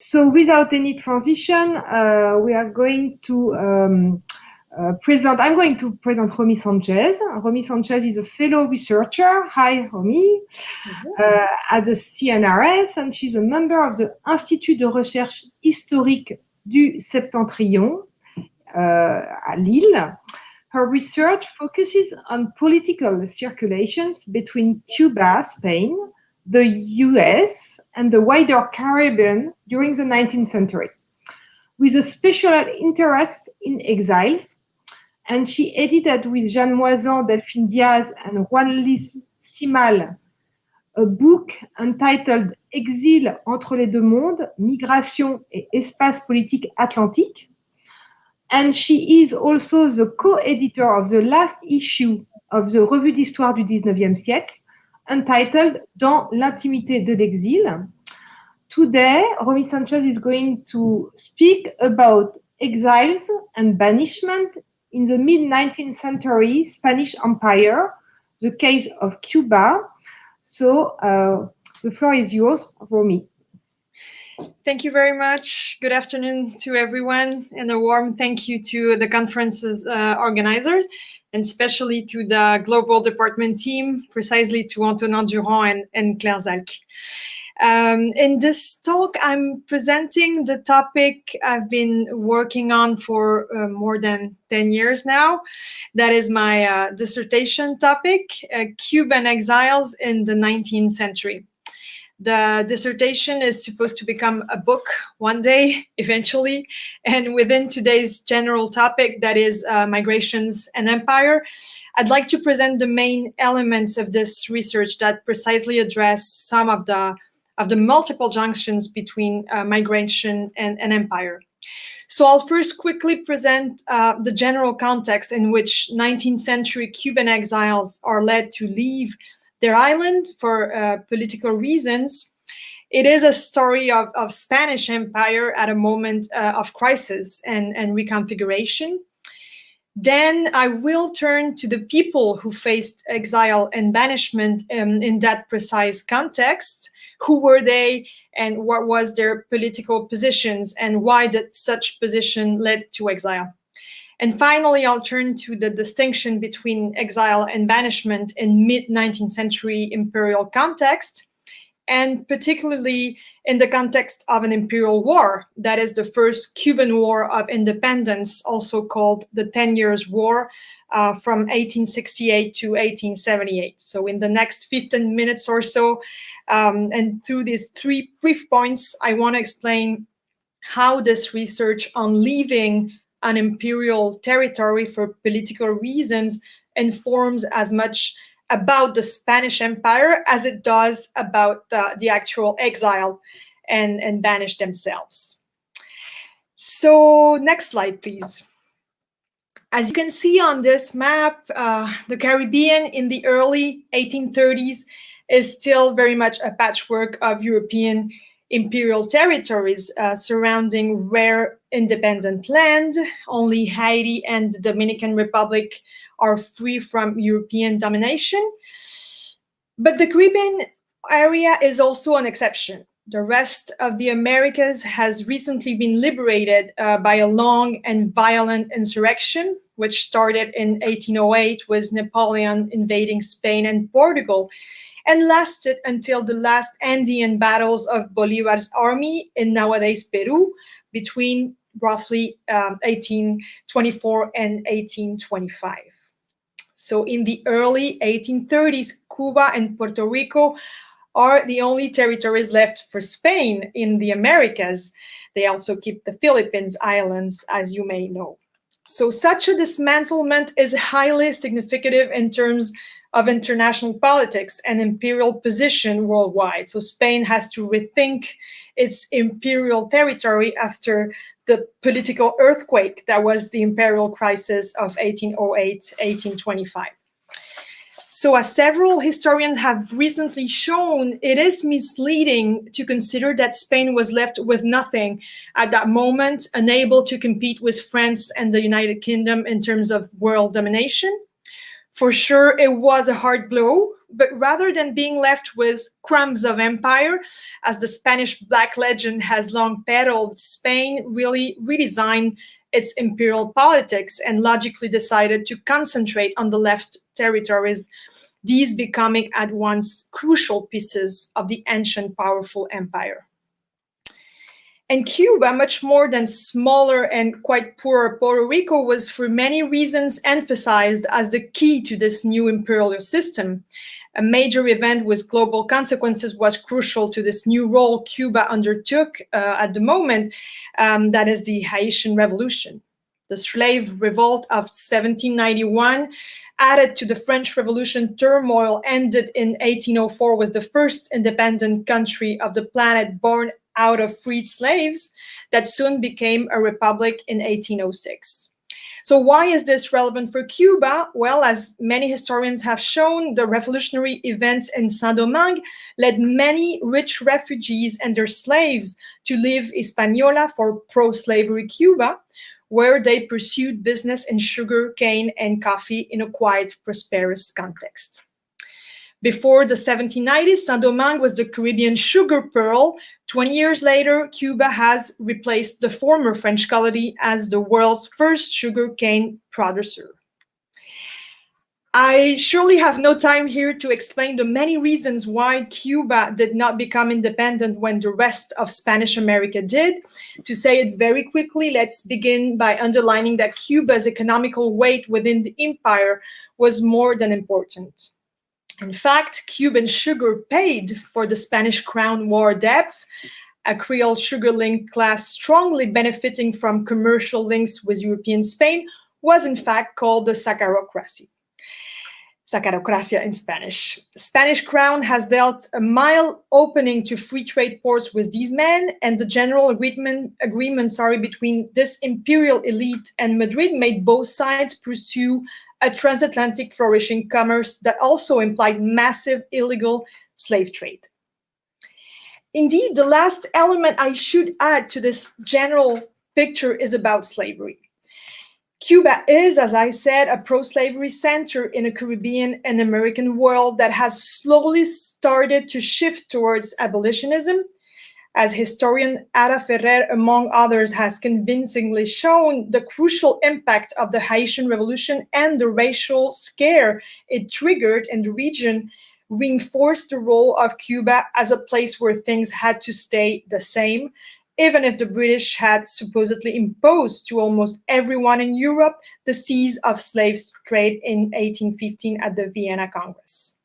So without any transition, we are going to I'm going to present Romy Sánchez. Romy Sánchez is a fellow researcher. Hi, Romy. At the CNRS, and she's a member of the Institut de recherche historique du Septentrion à Lille. Her research focuses on political circulations between Cuba, Spain, the US, and the wider Caribbean during the 19th century, with a special interest in exiles. And she edited with Jeanne Moisan, Delphine Diaz, and Juan-Luis Simal a book entitled Exil entre les deux mondes, migration et espace politique atlantique. And she is also the co-editor of the last issue of the Revue d'Histoire du 19e siècle, entitled Dans l'intimité de l'exil. Today, Romy Sánchez is going to speak about exiles and banishment in the mid-19th century Spanish Empire, the case of Cuba. So the floor is yours, Romy. Thank you very much. Good afternoon to everyone, and a warm thank you to the conference's organizers, and especially to the global department team, precisely to Antonin Durand and Claire Zalk. In this talk, I'm presenting the topic I've been working on for more than 10 years now. That is my dissertation topic, Cuban exiles in the 19th century. The dissertation is supposed to become a book one day, eventually, and within today's general topic, that is migrations and empire, I'd like to present the main elements of this research that precisely address some of the multiple junctions between migration and empire. So I'll first quickly present the general context in which 19th century Cuban exiles are led to leave their island for political reasons. It is a story of Spanish empire at a moment of crisis and reconfiguration. Then I will turn to the people who faced exile and banishment in that precise context. Who were they and what was their political positions and why did such position led to exile? And finally, I'll turn to the distinction between exile and banishment in mid-19th century imperial context, and particularly in the context of an imperial war, that is the first Cuban War of Independence, also called the 10 Years' War, from 1868 to 1878. So in the next 15 minutes or so, and through these three brief points, I want to explain how this research on leaving an imperial territory for political reasons informs as much about the Spanish Empire as it does about the actual exile and banished themselves. So next slide, please. As you can see on this map, the Caribbean in the early 1830s is still very much a patchwork of European imperial territories surrounding rare independent land. Only Haiti and the Dominican Republic are free from European domination. But the Caribbean area is also an exception. The rest of the Americas has recently been liberated by a long and violent insurrection, which started in 1808 with Napoleon invading Spain and Portugal, and lasted until the last Andean battles of Bolivar's army in nowadays Peru between roughly 1824 and 1825. So in the early 1830s, Cuba and Puerto Rico are the only territories left for Spain in the Americas. They also keep the Philippines Islands, as you may know. So such a dismantlement is highly significant in terms of international politics and imperial position worldwide. So Spain has to rethink its imperial territory after the political earthquake that was the imperial crisis of 1808-1825. So as several historians have recently shown, it is misleading to consider that Spain was left with nothing at that moment, unable to compete with France and the United Kingdom in terms of world domination. For sure, it was a hard blow, but rather than being left with crumbs of empire, as the Spanish Black legend has long peddled, Spain really redesigned its imperial politics and logically decided to concentrate on the left territories, these becoming at once crucial pieces of the ancient powerful empire. And Cuba, much more than smaller and quite poorer Puerto Rico, was for many reasons emphasized as the key to this new imperial system. A major event with global consequences was crucial to this new role Cuba undertook at the moment, that is the Haitian Revolution. The slave revolt of 1791, added to the French Revolution turmoil, ended in 1804, was the first independent country of the planet born out of freed slaves that soon became a republic in 1806. So why is this relevant for Cuba? Well, as many historians have shown, the revolutionary events in Saint-Domingue led many rich refugees and their slaves to leave Hispaniola for pro-slavery Cuba, where they pursued business in sugar cane and coffee in a quiet, prosperous context. Before the 1790s, Saint-Domingue was the Caribbean sugar pearl. 20 years later, Cuba has replaced the former French colony as the world's first sugar cane producer. I surely have no time here to explain the many reasons why Cuba did not become independent when the rest of Spanish America did. To say it very quickly, let's begin by underlining that Cuba's economical weight within the empire was more than important. In fact, Cuban sugar paid for the Spanish Crown War debts, a Creole sugar-linked class strongly benefiting from commercial links with European Spain was in fact called the sacarocracy. Sacarocracia in Spanish. The Spanish crown has dealt a mild opening to free trade ports with these men, and the general agreement between this imperial elite and Madrid made both sides pursue a transatlantic flourishing commerce that also implied massive illegal slave trade. Indeed, the last element I should add to this general picture is about slavery. Cuba is, as I said, a pro-slavery center in a Caribbean and American world that has slowly started to shift towards abolitionism. As historian Ada Ferrer, among others, has convincingly shown, the crucial impact of the Haitian Revolution and the racial scare it triggered in the region reinforced the role of Cuba as a place where things had to stay the same, even if the British had supposedly imposed to almost everyone in Europe the seize of slave trade in 1815 at the Vienna Congress.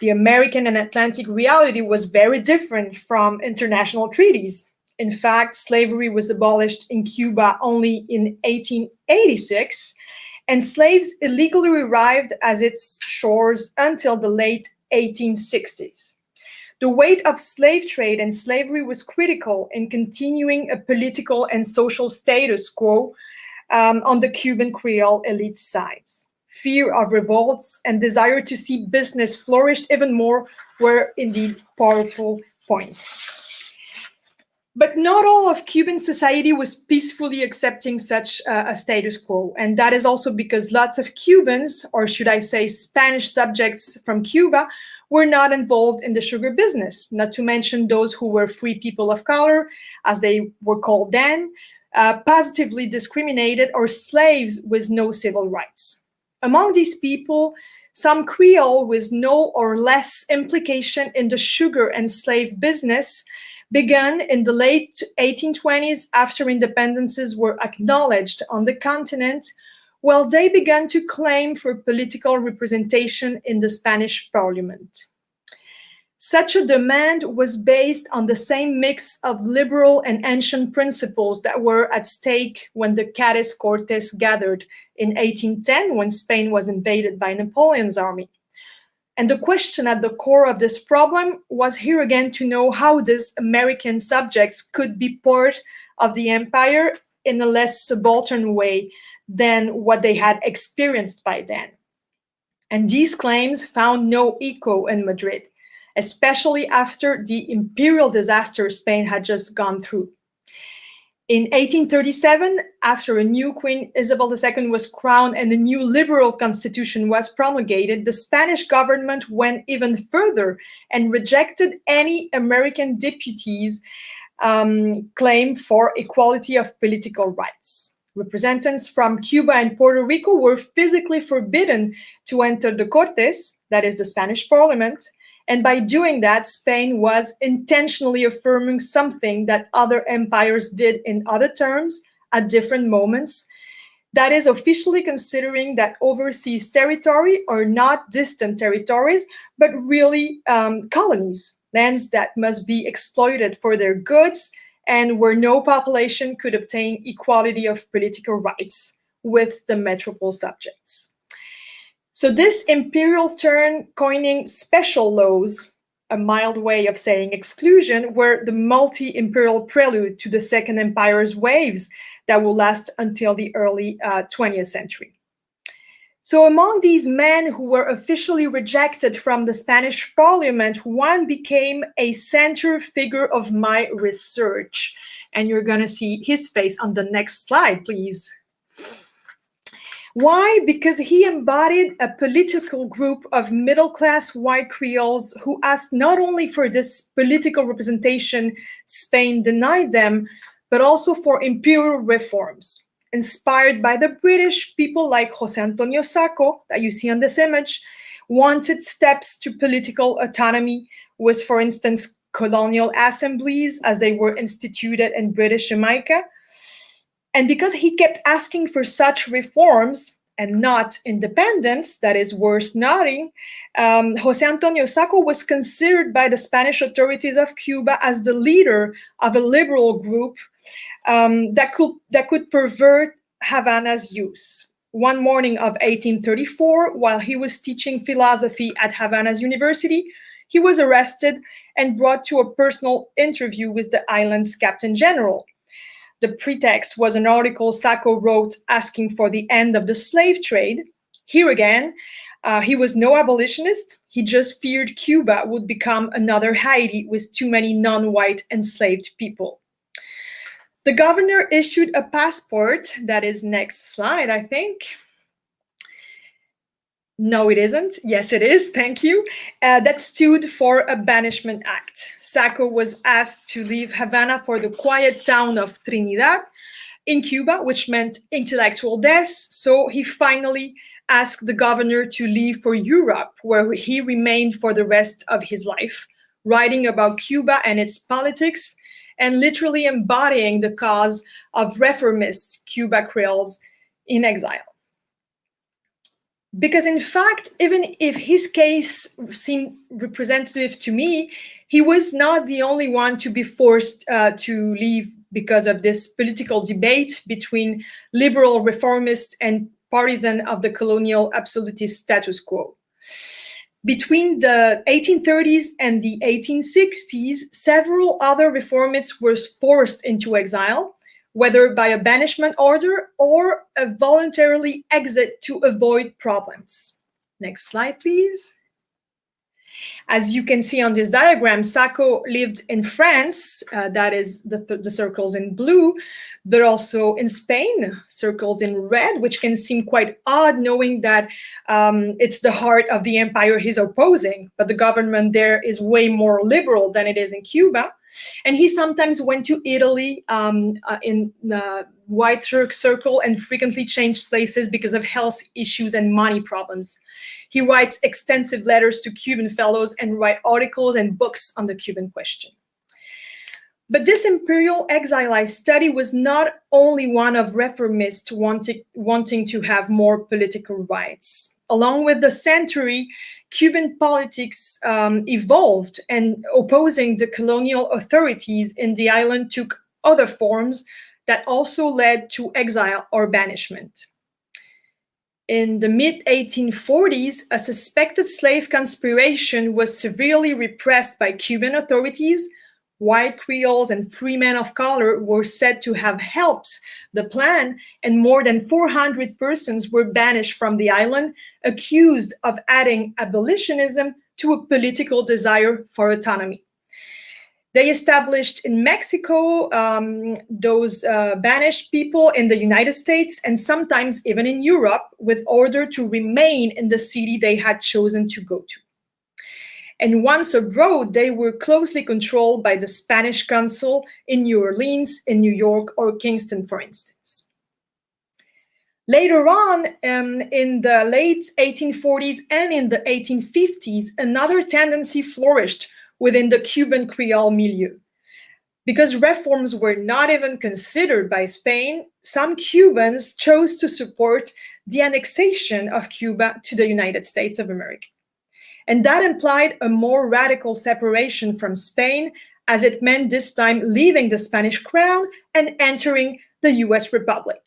The American and Atlantic reality was very different from international treaties. In fact, slavery was abolished in Cuba only in 1886, and slaves illegally arrived at its shores until the late 1860s. The weight of slave trade and slavery was critical in continuing a political and social status quo on the Cuban Creole elite sides. Fear of revolts and desire to see business flourish even more were indeed powerful points. But not all of Cuban society was peacefully accepting such a status quo. And that is also because lots of Cubans, or should I say Spanish subjects from Cuba, were not involved in the sugar business, not to mention those who were free people of color, as they were called then, positively discriminated, or slaves with no civil rights. Among these people, some Creole with no or less implication in the sugar and slave business began in the late 1820s after independences were acknowledged on the continent, while they began to claim for political representation in the Spanish parliament. Such a demand was based on the same mix of liberal and ancient principles that were at stake when the Cádiz Cortes gathered in 1810 when Spain was invaded by Napoleon's army. And the question at the core of this problem was here again to know how these American subjects could be part of the empire in a less subaltern way than what they had experienced by then. And these claims found no echo in Madrid, especially after the imperial disaster Spain had just gone through. In 1837, after a new Queen Isabel II was crowned and a new liberal constitution was promulgated, the Spanish government went even further and rejected any American deputies' claim for equality of political rights. Representatives from Cuba and Puerto Rico were physically forbidden to enter the Cortes, that is the Spanish parliament, and by doing that, Spain was intentionally affirming something that other empires did in other terms at different moments. That is officially considering that overseas territory are not distant territories, but really colonies, lands that must be exploited for their goods and where no population could obtain equality of political rights with the metropole subjects. So this imperial turn coining special laws, a mild way of saying exclusion, were the multi-imperial prelude to the Second Empire's waves that will last until the early 20th century. So among these men who were officially rejected from the Spanish parliament, one became a center figure of my research. And you're gonna see his face on the next slide, please. Why? Because he embodied a political group of middle-class white Creoles who asked not only for this political representation Spain denied them, but also for imperial reforms. Inspired by the British, people like José Antonio Sacco, that you see on this image, wanted steps to political autonomy with, for instance, colonial assemblies as they were instituted in British Jamaica. And because he kept asking for such reforms and not independence, that is worth noting, José Antonio Sacco was considered by the Spanish authorities of Cuba as the leader of a liberal group that could pervert Havana's youth. One morning of 1834, while he was teaching philosophy at Havana's university, he was arrested and brought to a personal interview with the island's Captain General. The pretext was an article Sacco wrote asking for the end of the slave trade. Here again, he was no abolitionist. He just feared Cuba would become another Haiti with too many non-white enslaved people. The governor issued a passport, that is next slide, I think. No, it isn't. Yes, it is. Thank you. That stood for a Banishment Act. Sacco was asked to leave Havana for the quiet town of Trinidad in Cuba, which meant intellectual death. So he finally asked the governor to leave for Europe, where he remained for the rest of his life, writing about Cuba and its politics, and literally embodying the cause of reformist Cuba Creoles in exile. Because in fact, even if his case seemed representative to me, he was not the only one to be forced to leave because of this political debate between liberal reformists and partisan of the colonial absolutist status quo. Between the 1830s and the 1860s, several other reformists were forced into exile, whether by a banishment order or a voluntarily exit to avoid problems. Next slide, please. As you can see on this diagram, Sacco lived in France, that is the circles in blue, but also in Spain, circles in red, which can seem quite odd knowing that it's the heart of the empire he's opposing, but the government there is way more liberal than it is in Cuba. And he sometimes went to Italy in the white circle and frequently changed places because of health issues and money problems. He writes extensive letters to Cuban fellows and writes articles and books on the Cuban question. But this imperial exilized study was not only one of reformists wanting to have more political rights. Along with the century, Cuban politics evolved, and opposing the colonial authorities in the island took other forms that also led to exile or banishment. In the mid-1840s, a suspected slave conspiration was severely repressed by Cuban authorities. White Creoles and free men of color were said to have helped the plan, and more than 400 persons were banished from the island, accused of adding abolitionism to a political desire for autonomy. They established in Mexico those banished people in the United States and sometimes even in Europe with order to remain in the city they had chosen to go to. And once abroad, they were closely controlled by the Spanish consul in New Orleans, in New York, or Kingston, for instance. Later on, in the late 1840s and in the 1850s, another tendency flourished within the Cuban Creole milieu. Because reforms were not even considered by Spain, some Cubans chose to support the annexation of Cuba to the United States of America. And that implied a more radical separation from Spain, as it meant this time leaving the Spanish crown and entering the US Republic.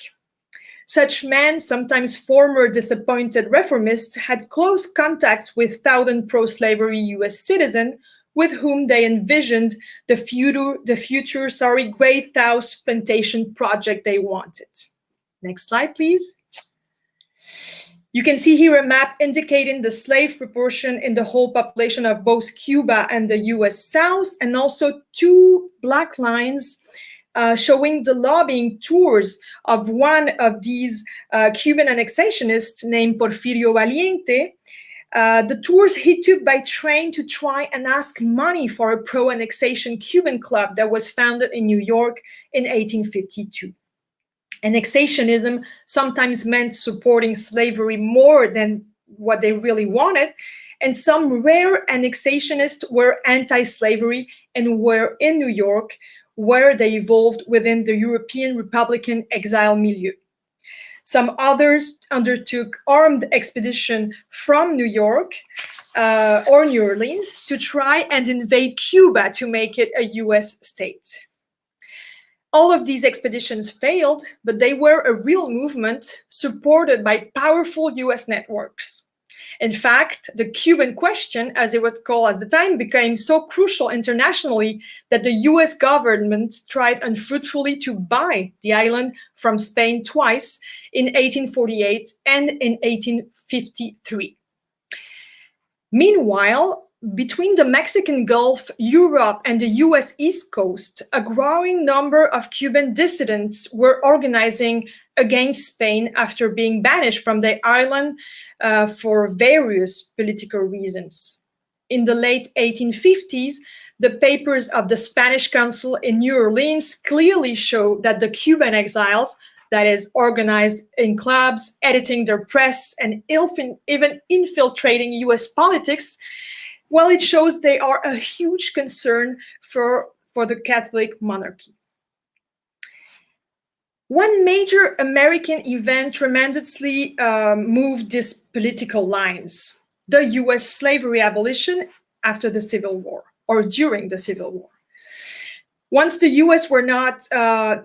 Such men, sometimes former disappointed reformists, had close contacts with thousand pro-slavery US citizens with whom they envisioned the future Great South plantation project they wanted. Next slide, please. You can see here a map indicating the slave proportion in the whole population of both Cuba and the US South, and also two black lines showing the lobbying tours of one of these Cuban annexationists named Porfirio Valiente. The tours he took by train to try and ask money for a pro-annexation Cuban club that was founded in New York in 1852. Annexationism sometimes meant supporting slavery more than what they really wanted, and some rare annexationists were anti-slavery and were in New York, where they evolved within the European Republican exile milieu. Some others undertook armed expedition from New York or New Orleans to try and invade Cuba to make it a US state. All of these expeditions failed, but they were a real movement supported by powerful US networks. In fact, the Cuban question, as it was called at the time, became so crucial internationally that the US government tried unfruitfully to buy the island from Spain twice, in 1848 and in 1853. Meanwhile, between the Mexican Gulf, Europe, and the US East Coast, a growing number of Cuban dissidents were organizing against Spain after being banished from the island for various political reasons. In the late 1850s, the papers of the Spanish consul in New Orleans clearly show that the Cuban exiles, that is, organized in clubs, editing their press, and even infiltrating US politics, well, it shows they are a huge concern for the Catholic monarchy. One major American event tremendously moved these political lines: the US slavery abolition after the Civil War, or during the Civil War. Once the US were not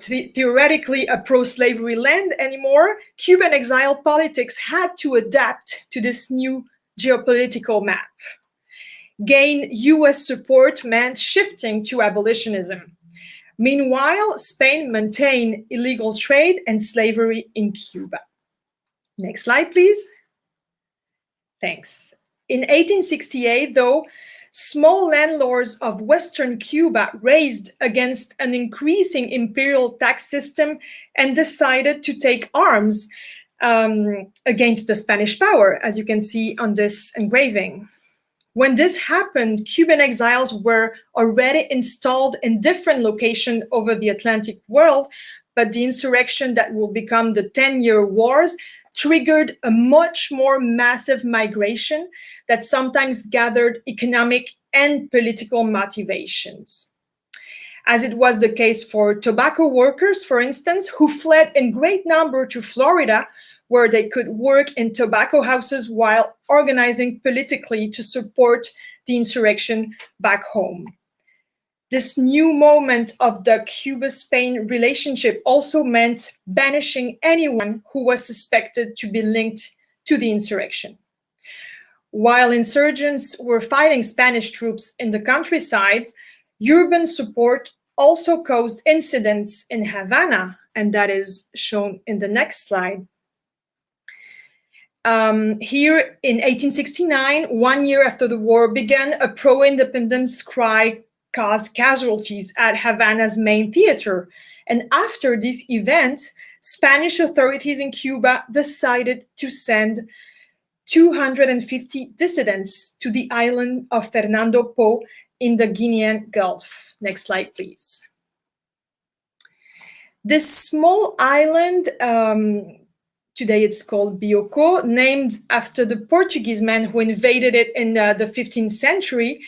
theoretically a pro-slavery land anymore, Cuban exile politics had to adapt to this new geopolitical map. Gain US support meant shifting to abolitionism. Meanwhile, Spain maintained illegal trade and slavery in Cuba. Next slide, please. Thanks. In 1868, though, small landlords of Western Cuba raised against an increasing imperial tax system and decided to take arms against the Spanish power, as you can see on this engraving. When this happened, Cuban exiles were already installed in different locations over the Atlantic world, but the insurrection that will become the 10-year wars triggered a much more massive migration that sometimes gathered economic and political motivations. As it was the case for tobacco workers, for instance, who fled in great number to Florida, where they could work in tobacco houses while organizing politically to support the insurrection back home. This new moment of the Cuba-Spain relationship also meant banishing anyone who was suspected to be linked to the insurrection. While insurgents were fighting Spanish troops in the countryside, urban support also caused incidents in Havana, and that is shown in the next slide. Here in 1869, 1 year after the war began, a pro-independence cry caused casualties at Havana's main theater. And after this event, Spanish authorities in Cuba decided to send 250 dissidents to the island of Fernando Po in the Guinean Gulf. Next slide, please. This small island, today it's called Bioko, named after the Portuguese man who invaded it in the 15th century,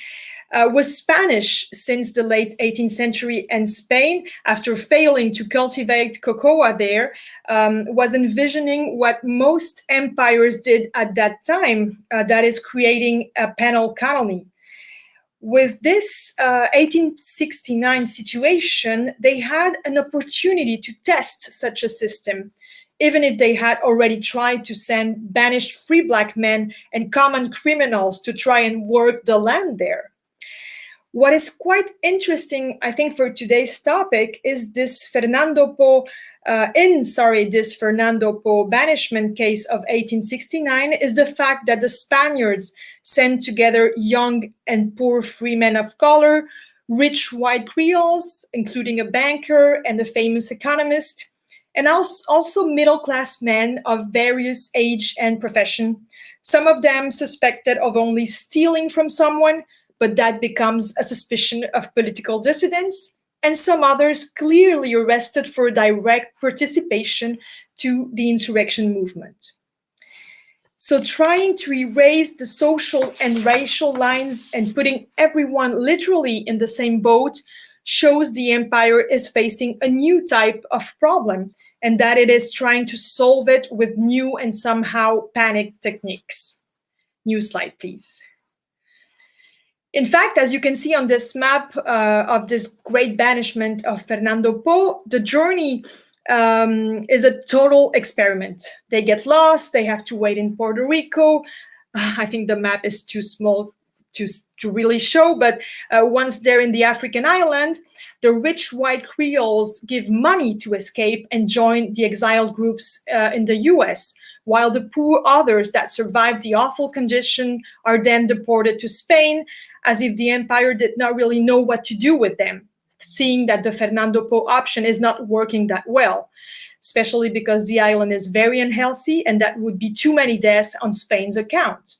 was Spanish since the late 18th century, and Spain, after failing to cultivate cocoa there, was envisioning what most empires did at that time, that is creating a penal colony. With this 1869 situation, they had an opportunity to test such a system, even if they had already tried to send banished free black men and common criminals to try and work the land there. What is quite interesting, I think, for today's topic is this Fernando Po banishment case of 1869 is the fact that the Spaniards sent together young and poor free men of color, rich white Creoles, including a banker and a famous economist, and also middle-class men of various age and profession, some of them suspected of only stealing from someone, but that becomes a suspicion of political dissidence, and some others clearly arrested for direct participation to the insurrection movement. So trying to erase the social and racial lines and putting everyone literally in the same boat shows the empire is facing a new type of problem, and that it is trying to solve it with new and somehow panic techniques. New slide, please. In fact, as you can see on this map of this great banishment of Fernando Po, the journey is a total experiment. They get lost, they have to wait in Puerto Rico. I think the map is too small to really show, but once they're in the African island, the rich white Creoles give money to escape and join the exiled groups in the US, while the poor others that survived the awful condition are then deported to Spain, as if the empire did not really know what to do with them, seeing that the Fernando Po option is not working that well, especially because the island is very unhealthy and that would be too many deaths on Spain's account.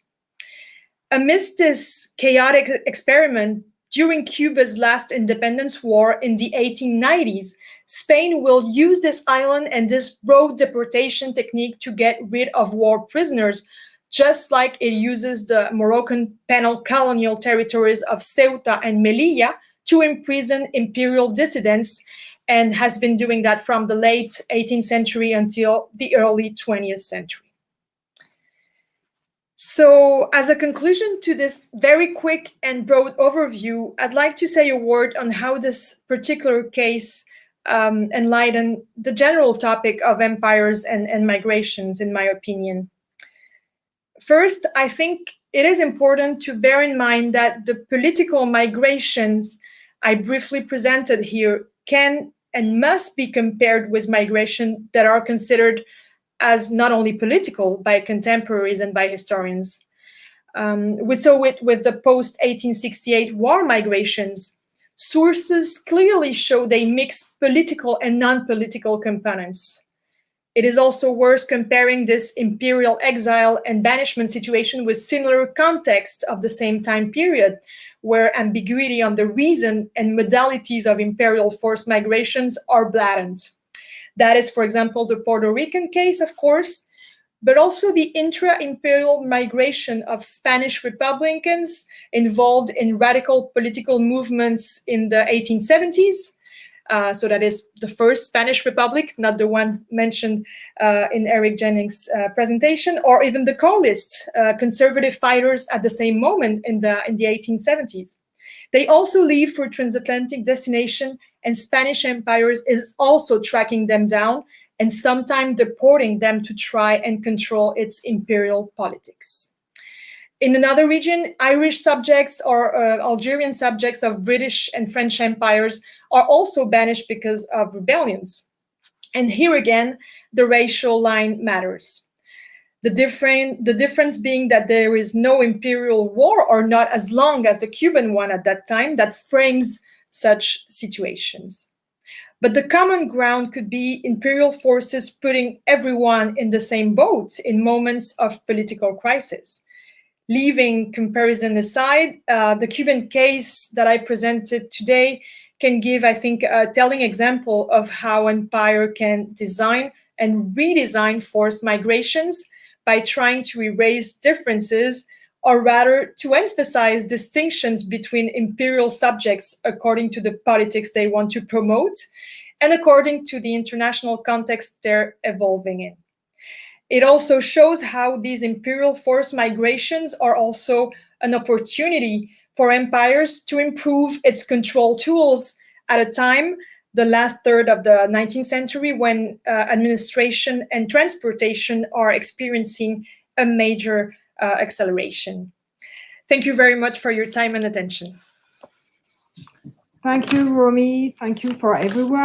Amidst this chaotic experiment, during Cuba's last independence war in the 1890s, Spain will use this island and this broad deportation technique to get rid of war prisoners, just like it uses the Moroccan penal colonial territories of Ceuta and Melilla to imprison imperial dissidents, and has been doing that from the late 18th century until the early 20th century. So as a conclusion to this very quick and broad overview, I'd like to say a word on how this particular case enlightened the general topic of empires and migrations, in my opinion. First, I think it is important to bear in mind that the political migrations I briefly presented here can and must be compared with migration that are considered as not only political by contemporaries and by historians. With the post-1868 war migrations, sources clearly show they mix political and non-political components. It is also worth comparing this imperial exile and banishment situation with similar contexts of the same time period, where ambiguity on the reason and modalities of imperial forced migrations are blatant. That is, for example, the Puerto Rican case, of course, but also the intra-imperial migration of Spanish Republicans involved in radical political movements in the 1870s. So that is the first Spanish Republic, not the one mentioned in Eric Jennings' presentation, or even the Carlists, conservative fighters at the same moment in the 1870s. They also leave for transatlantic destination, and Spanish empires is also tracking them down and sometimes deporting them to try and control its imperial politics. In another region, Irish subjects or Algerian subjects of British and French empires are also banished because of rebellions. And here again, the racial line matters. The difference being that there is no imperial war, or not as long as the Cuban one at that time, that frames such situations. But the common ground could be imperial forces putting everyone in the same boat in moments of political crisis. Leaving comparison aside, the Cuban case that I presented today can give, I think, a telling example of how empire can design and redesign forced migrations by trying to erase differences, or rather to emphasize distinctions between imperial subjects according to the politics they want to promote and according to the international context they're evolving in. It also shows how these imperial forced migrations are also an opportunity for empires to improve its control tools at a time, the last third of the 19th century, when administration and transportation are experiencing a major acceleration. Thank you very much for your time and attention. Thank you, Romy. Thank you for everyone.